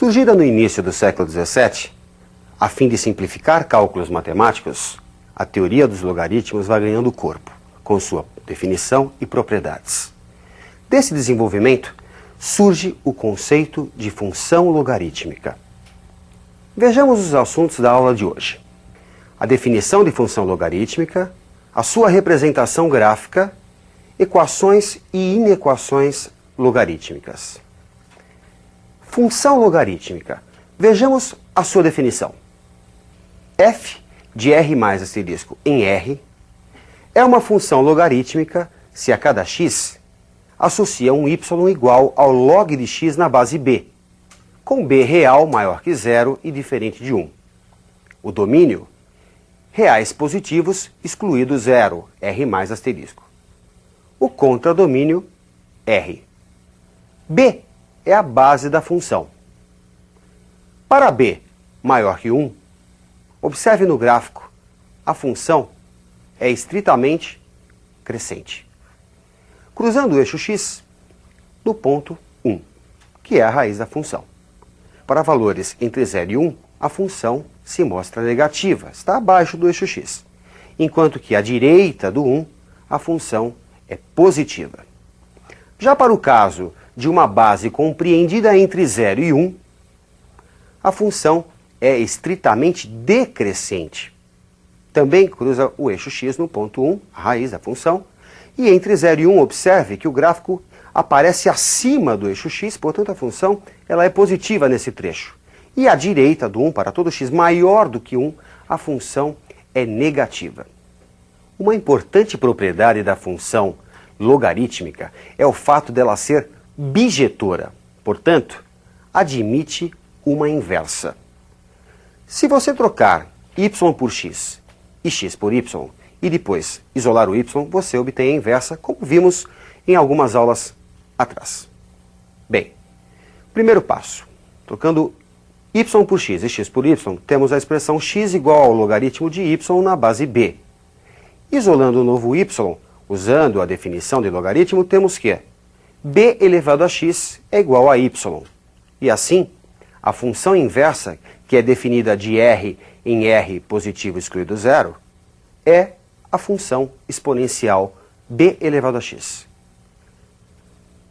Surgida no início do século XVII, a fim de simplificar cálculos matemáticos, a teoria dos logaritmos vai ganhando corpo, com sua definição e propriedades. Desse desenvolvimento, surge o conceito de função logarítmica. Vejamos os assuntos da aula de hoje. A definição de função logarítmica, a sua representação gráfica, equações e inequações logarítmicas. Função logarítmica. Vejamos a sua definição. F de R mais asterisco em R é uma função logarítmica se a cada x associa um y igual ao log de x na base b, com b real maior que zero e diferente de 1. O domínio, reais positivos excluído zero, R mais asterisco. O contradomínio, R. B é a base da função. Para b maior que 1, observe no gráfico, a função é estritamente crescente, cruzando o eixo x no ponto 1, que é a raiz da função. Para valores entre 0 e 1, a função se mostra negativa, está abaixo do eixo x, enquanto que à direita do 1, a função é positiva. Já para o caso de uma base compreendida entre 0 e 1, a função é estritamente decrescente. Também cruza o eixo x no ponto 1, a raiz da função, e entre 0 e 1 observe que o gráfico aparece acima do eixo x, portanto a função ela é positiva nesse trecho. E à direita do 1, para todo x maior do que 1, a função é negativa. Uma importante propriedade da função logarítmica é o fato dela ser bijetora, portanto, admite uma inversa. Se você trocar y por x e x por y e depois isolar o y, você obtém a inversa, como vimos em algumas aulas atrás. Bem, primeiro passo, trocando y por x e x por y, temos a expressão x igual ao logaritmo de y na base b. Isolando o novo y, usando a definição de logaritmo, temos que b elevado a x é igual a y. E assim, a função inversa, que é definida de r em r positivo excluído zero, é a função exponencial b elevado a x.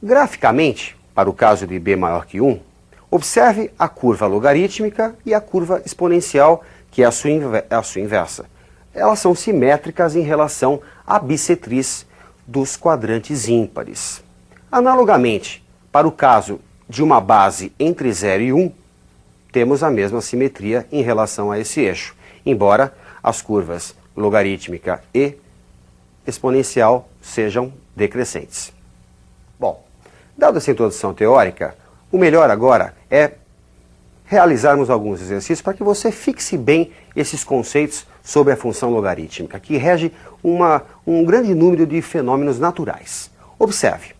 Graficamente, para o caso de b maior que 1, observe a curva logarítmica e a curva exponencial, que é a sua inversa. Elas são simétricas em relação à bissetriz dos quadrantes ímpares. Analogamente, para o caso de uma base entre 0 e 1, temos a mesma simetria em relação a esse eixo, embora as curvas logarítmica e exponencial sejam decrescentes. Bom, dada essa introdução teórica, o melhor agora é realizarmos alguns exercícios para que você fixe bem esses conceitos sobre a função logarítmica, que rege um grande número de fenômenos naturais. Observe.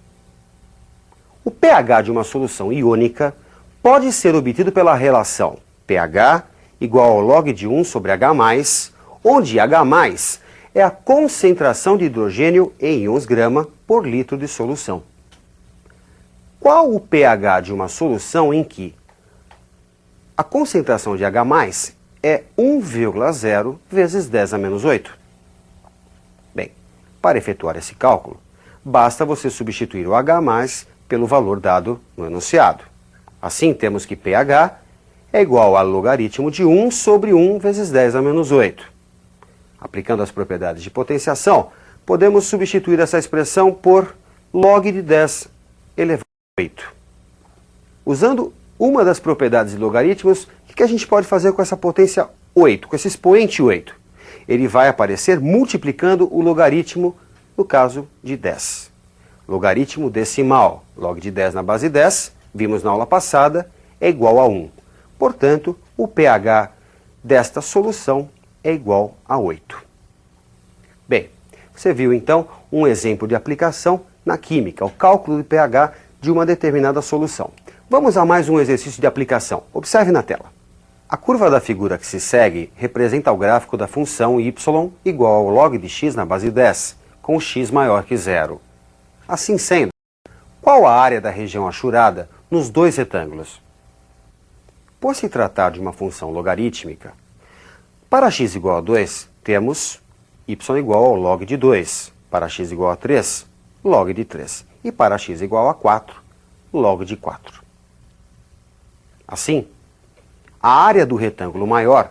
O pH de uma solução iônica pode ser obtido pela relação pH igual ao log de 1 sobre H+, onde H+ é a concentração de hidrogênio em íons grama por litro de solução. Qual o pH de uma solução em que a concentração de H+ é 1,0 vezes 10 a menos 8? Bem, para efetuar esse cálculo, basta você substituir o H+ pelo valor dado no enunciado. Assim, temos que pH é igual ao logaritmo de 1 sobre 1 vezes 10 a menos 8. Aplicando as propriedades de potenciação, podemos substituir essa expressão por log de 10 elevado a 8. Usando uma das propriedades de logaritmos, o que a gente pode fazer com essa potência 8, com esse expoente 8? Ele vai aparecer multiplicando o logaritmo, no caso de 10. Logaritmo decimal, log de 10 na base 10, vimos na aula passada, é igual a 1. Portanto, o pH desta solução é igual a 8. Bem, você viu então um exemplo de aplicação na química, o cálculo de pH de uma determinada solução. Vamos a mais um exercício de aplicação. Observe na tela. A curva da figura que se segue representa o gráfico da função y igual ao log de x na base 10, com x maior que zero. Assim sendo, qual a área da região achurada nos dois retângulos? Por se tratar de uma função logarítmica, para x igual a 2, temos y igual ao log de 2. Para x igual a 3, log de 3. E para x igual a 4, log de 4. Assim, a área do retângulo maior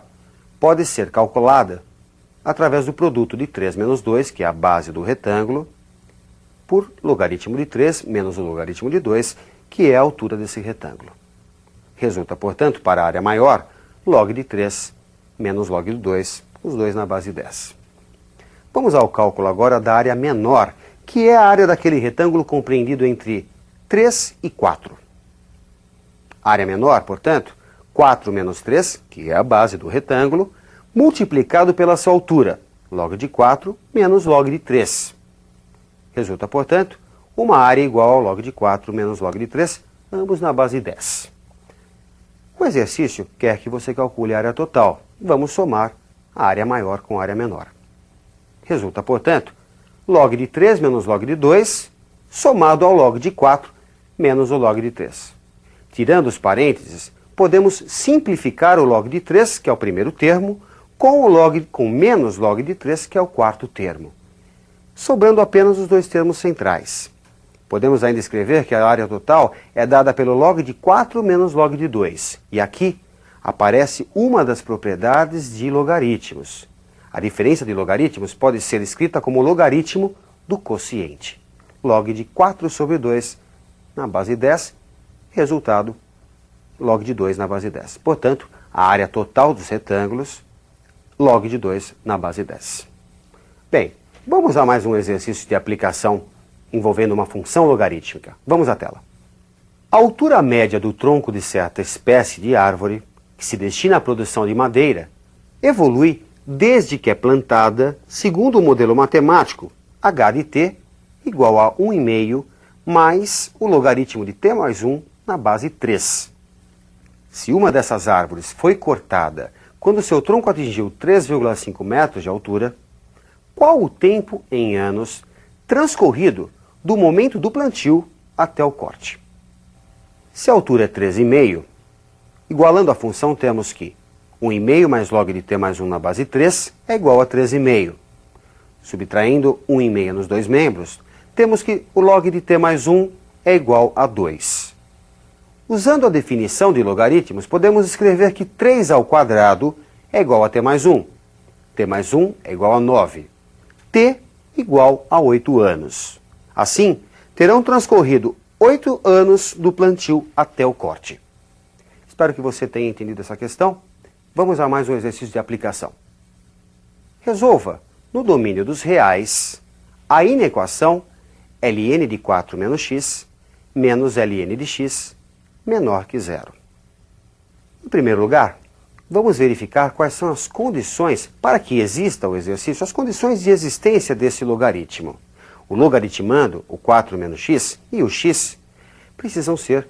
pode ser calculada através do produto de 3 menos 2, que é a base do retângulo, por logaritmo de 3 menos o logaritmo de 2, que é a altura desse retângulo. Resulta, portanto, para a área maior, log de 3 menos log de 2, os dois na base 10. Vamos ao cálculo agora da área menor, que é a área daquele retângulo compreendido entre 3 e 4. Área menor, portanto, 4 menos 3, que é a base do retângulo, multiplicado pela sua altura, log de 4 menos log de 3. Resulta, portanto, uma área igual ao log de 4 menos log de 3, ambos na base 10. O exercício quer que você calcule a área total. Vamos somar a área maior com a área menor. Resulta, portanto, log de 3 menos log de 2, somado ao log de 4 menos o log de 3. Tirando os parênteses, podemos simplificar o log de 3, que é o primeiro termo, com menos log de 3, que é o quarto termo, sobrando apenas os dois termos centrais. Podemos ainda escrever que a área total é dada pelo log de 4 menos log de 2. E aqui aparece uma das propriedades de logaritmos. A diferença de logaritmos pode ser escrita como logaritmo do quociente. Log de 4 sobre 2 na base 10, resultado, log de 2 na base 10. Portanto, a área total dos retângulos, log de 2 na base 10. Bem, vamos a mais um exercício de aplicação envolvendo uma função logarítmica. Vamos à tela. A altura média do tronco de certa espécie de árvore, que se destina à produção de madeira, evolui desde que é plantada segundo o modelo matemático h de t igual a 1,5 mais o logaritmo de t mais 1 na base 3. Se uma dessas árvores foi cortada quando seu tronco atingiu 3,5 metros de altura, qual o tempo em anos transcorrido do momento do plantio até o corte? Se a altura é 3,5, igualando a função, temos que 1,5 mais log de t mais 1 na base 3 é igual a 3,5. Subtraindo 1,5 nos dois membros, temos que o log de t mais 1 é igual a 2. Usando a definição de logaritmos, podemos escrever que 3 ao quadrado é igual a t mais 1. t mais 1 é igual a 9. t igual a 8 anos. Assim, terão transcorrido 8 anos do plantio até o corte. Espero que você tenha entendido essa questão. Vamos a mais um exercício de aplicação. Resolva, no domínio dos reais, a inequação ln de 4 menos x menos ln de x menor que zero. Em primeiro lugar, vamos verificar quais são as condições para que exista o exercício, as condições de existência desse logaritmo. O logaritmando, o 4 menos x e o x precisam ser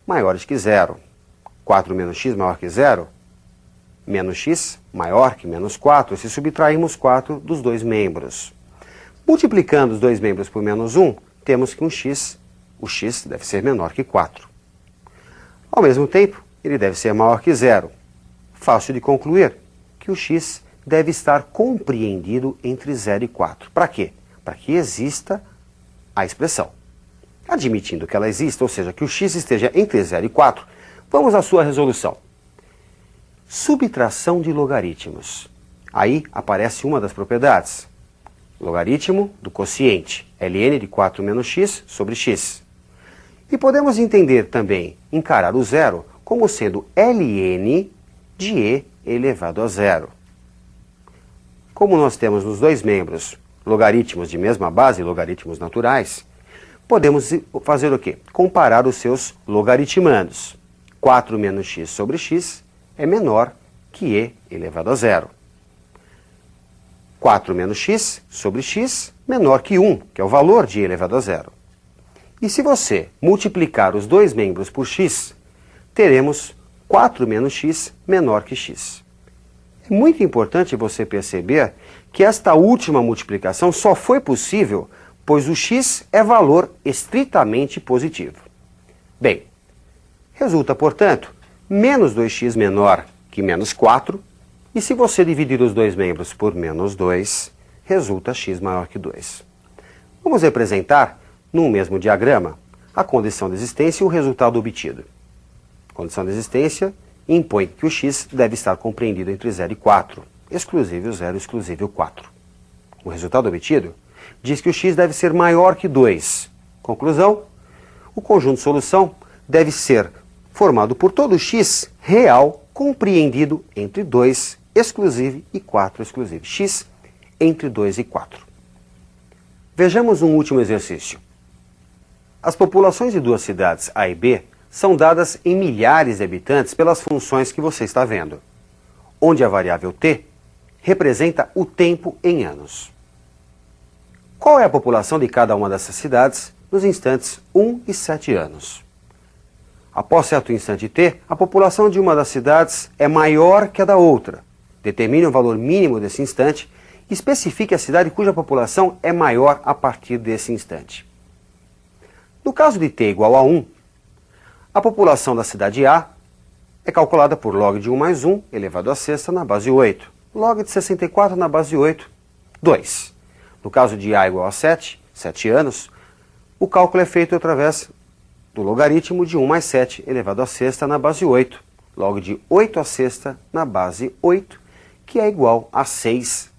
maiores que zero. 4 menos x maior que zero, menos x maior que menos 4, se subtrairmos 4 dos dois membros. Multiplicando os dois membros por menos 1, temos que o x deve ser menor que 4. Ao mesmo tempo, ele deve ser maior que zero. Fácil de concluir que o x deve estar compreendido entre 0 e 4. Para quê? Para que exista a expressão. Admitindo que ela exista, ou seja, que o x esteja entre 0 e 4, vamos à sua resolução. Subtração de logaritmos. Aí aparece uma das propriedades. Logaritmo do quociente, ln de 4 menos x sobre x. E podemos entender também, encarar o zero como sendo ln de e elevado a zero. Como nós temos nos dois membros logaritmos de mesma base, logaritmos naturais, podemos fazer o quê? Comparar os seus logaritmandos. 4 menos x sobre x é menor que e elevado a zero. 4 menos x sobre x menor que 1, que é o valor de e elevado a zero. E se você multiplicar os dois membros por x, teremos 4 menos x menor que x. É muito importante você perceber que esta última multiplicação só foi possível pois o x é valor estritamente positivo. Bem, resulta, portanto, menos 2x menor que menos 4, e se você dividir os dois membros por menos 2, resulta x maior que 2. Vamos representar, num mesmo diagrama, a condição de existência e o resultado obtido. A condição de existência impõe que o x deve estar compreendido entre 0 e 4, exclusivo 0, exclusivo 4. O resultado obtido diz que o x deve ser maior que 2. Conclusão: o conjunto de solução deve ser formado por todo x real compreendido entre 2 exclusivo e 4 exclusivo. X entre 2 e 4. Vejamos um último exercício. As populações de duas cidades A e B são dadas em milhares de habitantes pelas funções que você está vendo, onde a variável t representa o tempo em anos. Qual é a população de cada uma dessas cidades nos instantes 1 e 7 anos? Após certo instante t, a população de uma das cidades é maior que a da outra. Determine o valor mínimo desse instante e especifique a cidade cuja população é maior a partir desse instante. No caso de t igual a 1, a população da cidade A é calculada por log de 1 mais 1 elevado à sexta na base 8. Log de 64 na base 8, 2. No caso de A igual a 7, 7 anos, o cálculo é feito através do logaritmo de 1 mais 7 elevado à sexta na base 8. Log de 8 à sexta na base 8, que é igual a 6.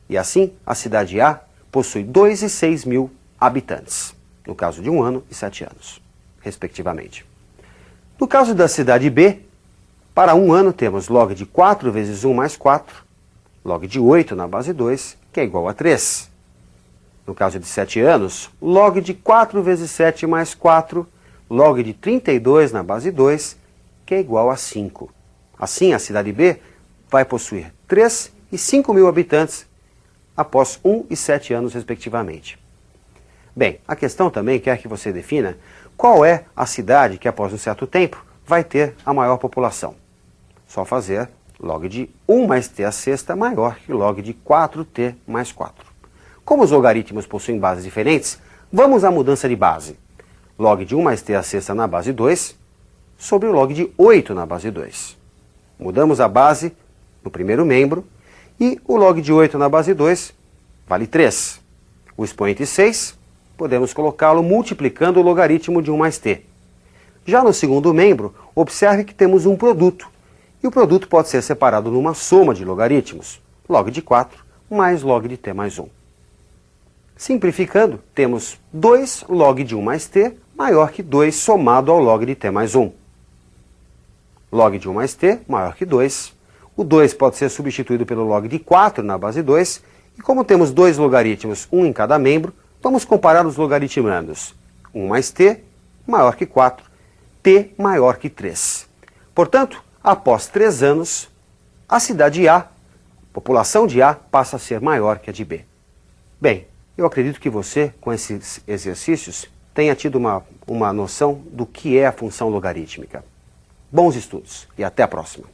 E assim, a cidade A possui 2 e 6 mil habitantes, no caso de 1 ano e 7 anos, respectivamente. No caso da cidade B, para 1 ano temos log de 4 vezes 1 mais 4, log de 8 na base 2, que é igual a 3. No caso de 7 anos, log de 4 vezes 7 mais 4, log de 32 na base 2, que é igual a 5. Assim, a cidade B vai possuir 3 e 5 mil habitantes após 1 e 7 anos, respectivamente. Bem, a questão também quer que você defina qual é a cidade que, após um certo tempo, vai ter a maior população. Só fazer log de 1 mais t à sexta maior que log de 4t mais 4. Como os logaritmos possuem bases diferentes, vamos à mudança de base. Log de 1 mais t à sexta na base 2 sobre o log de 8 na base 2. Mudamos a base no primeiro membro e o log de 8 na base 2 vale 3. O expoente 6, podemos colocá-lo multiplicando o logaritmo de 1 mais t. Já no segundo membro, observe que temos um produto, e o produto pode ser separado numa soma de logaritmos, log de 4 mais log de t mais 1. Simplificando, temos 2 log de 1 mais t maior que 2 somado ao log de t mais 1. Log de 1 mais t maior que 2. O 2 pode ser substituído pelo log de 4 na base 2, e como temos dois logaritmos, um em cada membro, vamos comparar os logaritmandos. 1 mais t maior que 4, t maior que 3. Portanto, após 3 anos, a cidade A, a população de A, passa a ser maior que a de B. Bem, eu acredito que você, com esses exercícios, tenha tido uma noção do que é a função logarítmica. Bons estudos e até a próxima!